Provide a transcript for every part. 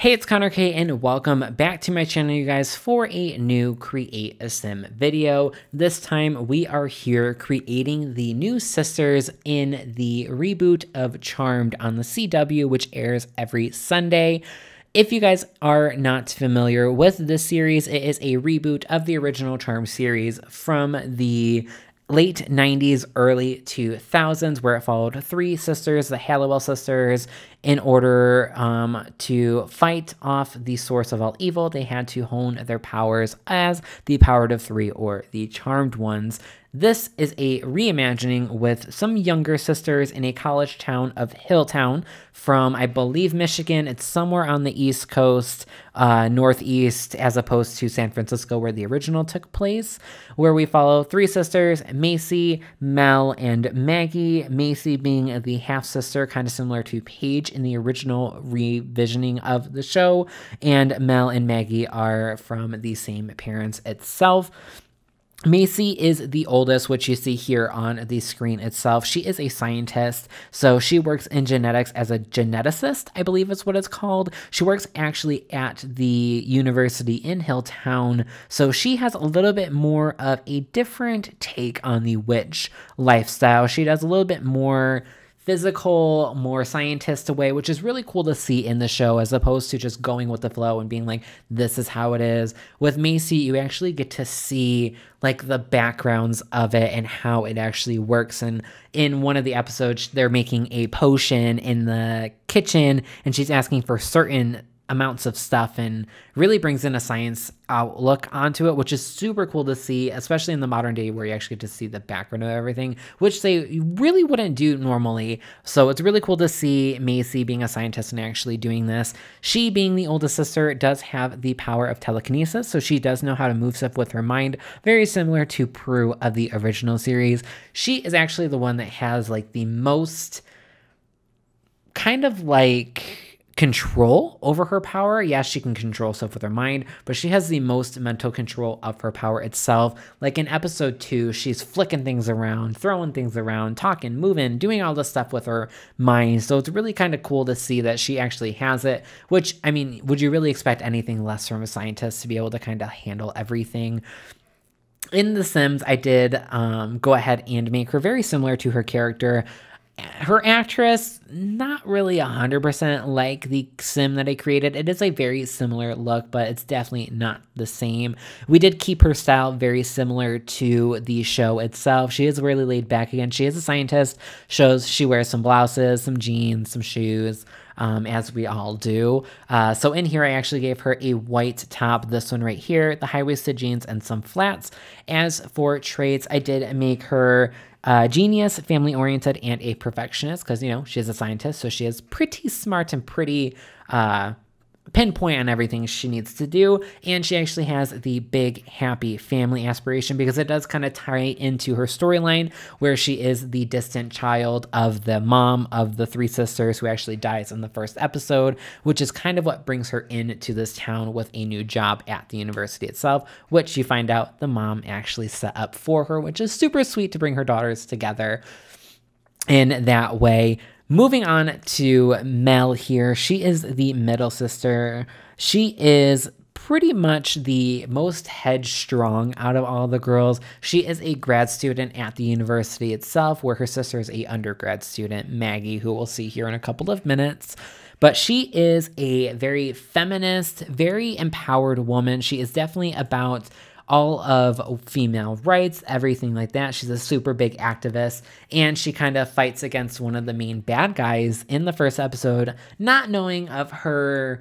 Hey, it's Connor K, and welcome back to my channel, you guys, for a new Create a Sim video. This time, we are here creating the new sisters in the reboot of Charmed on the CW, which airs every Sunday. If you guys are not familiar with this series, it is a reboot of the original Charmed series from the late 90s, early 2000s, where it followed three sisters, the Halliwell sisters. In order to fight off the source of all evil, they had to hone their powers as the Powered of Three, or the Charmed Ones. This is a reimagining with some younger sisters in a college town of Hilltown from, I believe, Michigan. It's somewhere on the East Coast, Northeast, as opposed to San Francisco, where the original took place, where we follow three sisters, Macy, Mel, and Maggie. Macy being the half-sister, kind of similar to Paige in the original revisioning of the show, and Mel and Maggie are from the same parents itself. Macy is the oldest, which you see here on the screen itself. She is a scientist, so she works in genetics as a geneticist, I believe is what it's called. She works actually at the university in Hilltown, so she has a little bit more of a different take on the witch lifestyle. She does a little bit more physical, more scientist way, which is really cool to see in the show, as opposed to just going with the flow and being like, this is how it is. With Macy, you actually get to see like the backgrounds of it and how it actually works. And in one of the episodes, they're making a potion in the kitchen and she's asking for certain amounts of stuff and really brings in a science outlook onto it, which is super cool to see, especially in the modern day where you actually get to see the background of everything, which they really wouldn't do normally. So it's really cool to see Macy being a scientist and actually doing this. She, being the oldest sister, does have the power of telekinesis, so she does know how to move stuff with her mind, very similar to Prue of the original series. She is actually the one that has like the most kind of like control over her power. Yes, she can control stuff with her mind, but she has the most mental control of her power itself. Like in episode 2, she's flicking things around, throwing things around, talking, moving, doing all this stuff with her mind. So it's really kind of cool to see that she actually has it, which, I mean, would you really expect anything less from a scientist to be able to kind of handle everything? In The Sims, I did go ahead and make her very similar to her character. Her actress, not really 100% like the sim that I created. It is a very similar look, but it's definitely not the same. We did keep her style very similar to the show itself. She is really laid back. Again, she is a scientist. She wears some blouses, some jeans, some shoes, as we all do. So in here, I actually gave her a white top, this one right here, the high-waisted jeans, and some flats. As for traits, I did make her genius, family-oriented, and a perfectionist, because, you know, she's a scientist, so she is pretty smart and pretty pinpoint on everything she needs to do. And she actually has the big, happy family aspiration, because it does kind of tie into her storyline, where she is the distant child of the mom of the three sisters who actually dies in the first episode, which is kind of what brings her into this town with a new job at the university itself, which you find out the mom actually set up for her, which is super sweet to bring her daughters together in that way. Moving on to Mel here, she is the middle sister. She is pretty much the most headstrong out of all the girls. She is a grad student at the university itself, where her sister is a undergrad student, Maggie, who we'll see here in a couple of minutes. But she is a very feminist, very empowered woman. She is definitely about all of female rights, everything like that. She's a super big activist, and she kind of fights against one of the main bad guys in the first episode, not knowing of her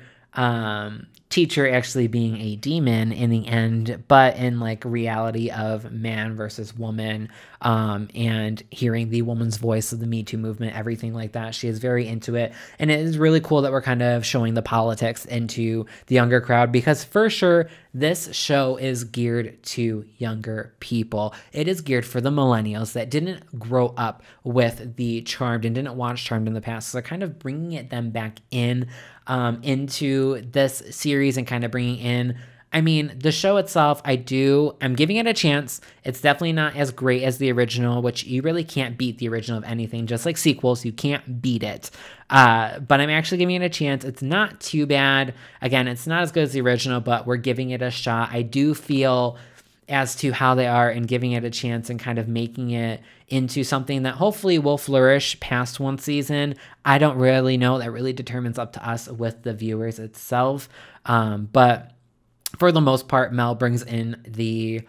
teacher actually being a demon in the end, but in like reality of man versus woman, and hearing the woman's voice of the Me Too movement, everything like that. She is very into it, and it is really cool that we're kind of showing the politics into the younger crowd, because for sure this show is geared to younger people. It is geared for the millennials that didn't grow up with the Charmed and didn't watch Charmed in the past. So they're kind of bringing them back in into this series and kind of bringing in I mean, the show itself, I'm giving it a chance. It's definitely not as great as the original, which you really can't beat the original of anything. Just like sequels, you can't beat it. But I'm actually giving it a chance. It's not too bad. Again, it's not as good as the original, but we're giving it a shot. I do feel as to how they are and giving it a chance and kind of making it into something that hopefully will flourish past one season. I don't really know. That really determines up to us with the viewers itself. But for the most part, Mel brings in the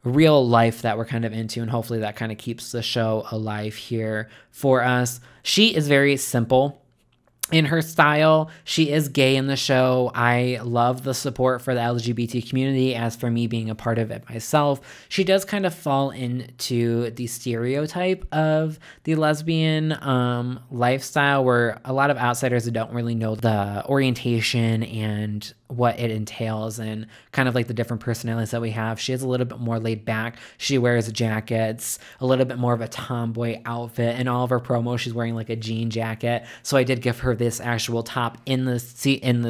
real life that we're kind of into, and hopefully that kind of keeps the show alive here for us. She is very simple in her style. She is gay in the show. I love the support for the LGBT community. As for me being a part of it myself, she does kind of fall into the stereotype of the lesbian lifestyle, where a lot of outsiders that don't really know the orientation and what it entails and kind of like the different personalities that we have. She is a little bit more laid back. She wears jackets, a little bit more of a tomboy outfit. In all of her promos, she's wearing like a jean jacket. So I did give her this actual top in the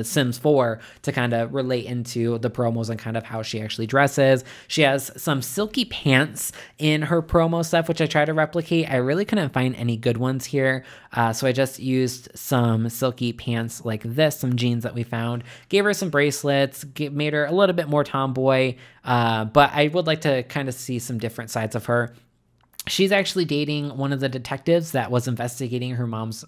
Sims 4 to kind of relate into the promos and kind of how she actually dresses. She has some silky pants in her promo stuff, which I try to replicate. I really couldn't find any good ones here. So I just used some silky pants like this, some jeans that we found, gave her some bracelets, made her a little bit more tomboy, but I would like to kind of see some different sides of her. She's actually dating one of the detectives that was investigating her mom's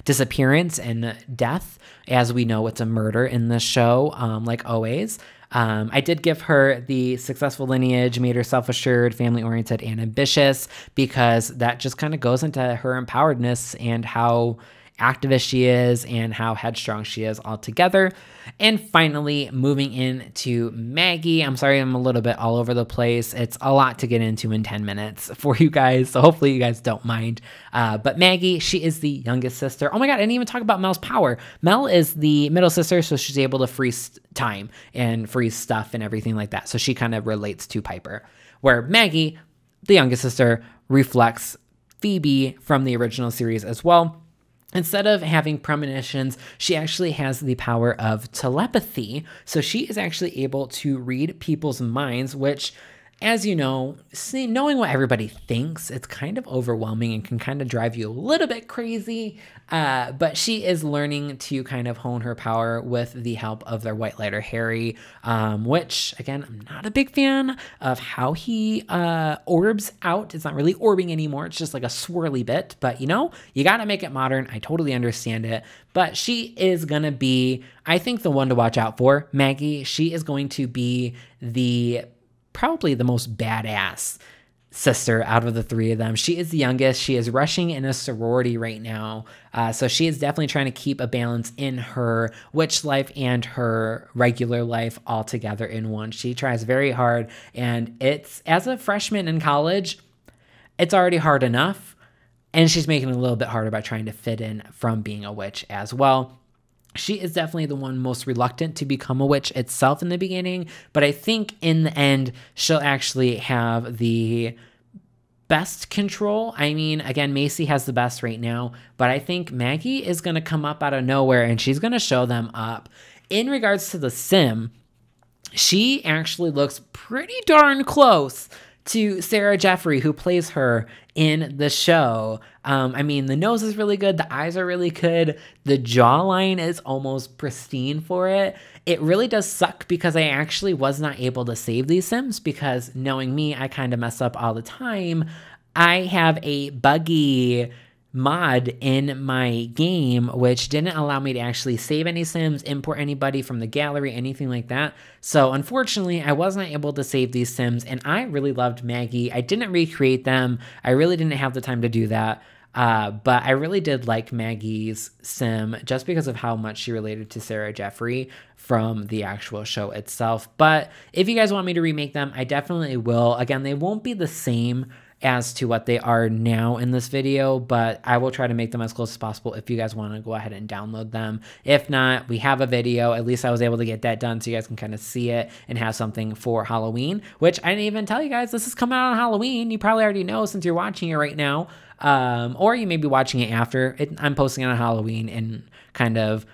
disappearance and death. As we know, it's a murder in this show, like always. I did give her the successful lineage, made her self-assured, family-oriented, and ambitious, because that just kind of goes into her empoweredness and how activist she is and how headstrong she is altogether. And finally, moving into Maggie. I'm sorry I'm a little bit all over the place. It's a lot to get into in 10 minutes for you guys, so hopefully you guys don't mind. But Maggie, she is the youngest sister. Oh my god, I didn't even talk about Mel's power. Mel is the middle sister, so she's able to freeze time and freeze stuff and everything like that. So she kind of relates to Piper. Where Maggie, the youngest sister, reflects Phoebe from the original series as well. Instead of having premonitions, she actually has the power of telepathy. So she is actually able to read people's minds, which, as you know, knowing what everybody thinks, it's kind of overwhelming and can kind of drive you a little bit crazy. But she is learning to kind of hone her power with the help of their White Lighter Harry, which, again, I'm not a big fan of how he orbs out. It's not really orbing anymore. It's just like a swirly bit. But, you know, you got to make it modern. I totally understand it. But she is going to be, I think, the one to watch out for. Maggie, she is going to be probably the most badass sister out of the three of them. She is the youngest. She is rushing in a sorority right now. So she is definitely trying to keep a balance in her witch life and her regular life all together in one. She tries very hard, and it's, as a freshman in college, it's already hard enough, and she's making it a little bit harder by trying to fit in from being a witch as well. She is definitely the one most reluctant to become a witch itself in the beginning, but I think in the end, she'll actually have the best control. I mean, again, Macy has the best right now, but I think Maggie is going to come up out of nowhere and she's going to show them up. In regards to the sim, she actually looks pretty darn close to Sarah Jeffrey, who plays her in the show. I mean, the nose is really good. The eyes are really good. The jawline is almost pristine for it. It really does suck because I actually was not able to save these Sims because, knowing me, I kind of mess up all the time. I have a buggy mod in my game which didn't allow me to actually save any Sims, import anybody from the gallery, anything like that. So unfortunately, I was not able to save these Sims, and I really loved Maggie. I didn't recreate them. I really didn't have the time to do that. But I really did like Maggie's sim just because of how much she related to Sarah Jeffrey from the actual show itself. But if you guys want me to remake them, I definitely will. Again, they won't be the same as to what they are now in this video, but I will try to make them as close as possible if you guys want to go ahead and download them. If not, we have a video. At least I was able to get that done so you guys can kind of see it and have something for Halloween, which I didn't even tell you guys this is coming out on Halloween. You probably already know since you're watching it right now, or you may be watching it after. I'm posting it on Halloween and kind of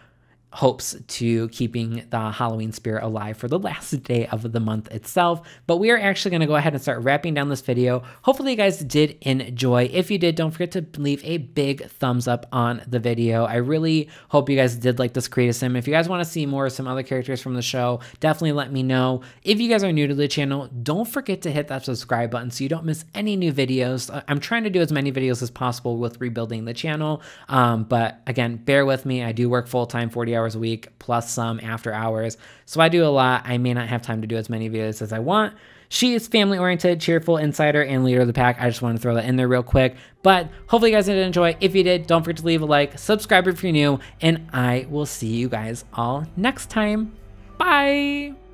hopes to keeping the Halloween spirit alive for the last day of the month itself. But we are actually going to go ahead and start wrapping down this video. Hopefully you guys did enjoy. If you did, don't forget to leave a big thumbs up on the video. I really hope you guys did like this Create a Sim. If you guys want to see more of some other characters from the show, definitely let me know. If you guys are new to the channel, don't forget to hit that subscribe button so you don't miss any new videos. I'm trying to do as many videos as possible with rebuilding the channel. But again, bear with me. I do work full-time, 40 hours a week, plus some after hours. So I do a lot. I may not have time to do as many videos as I want. She is family-oriented, cheerful, insider, and leader of the pack. I just want to throw that in there real quick. But hopefully you guys did enjoy. If you did, don't forget to leave a like, subscribe if you're new, and I will see you guys all next time. Bye!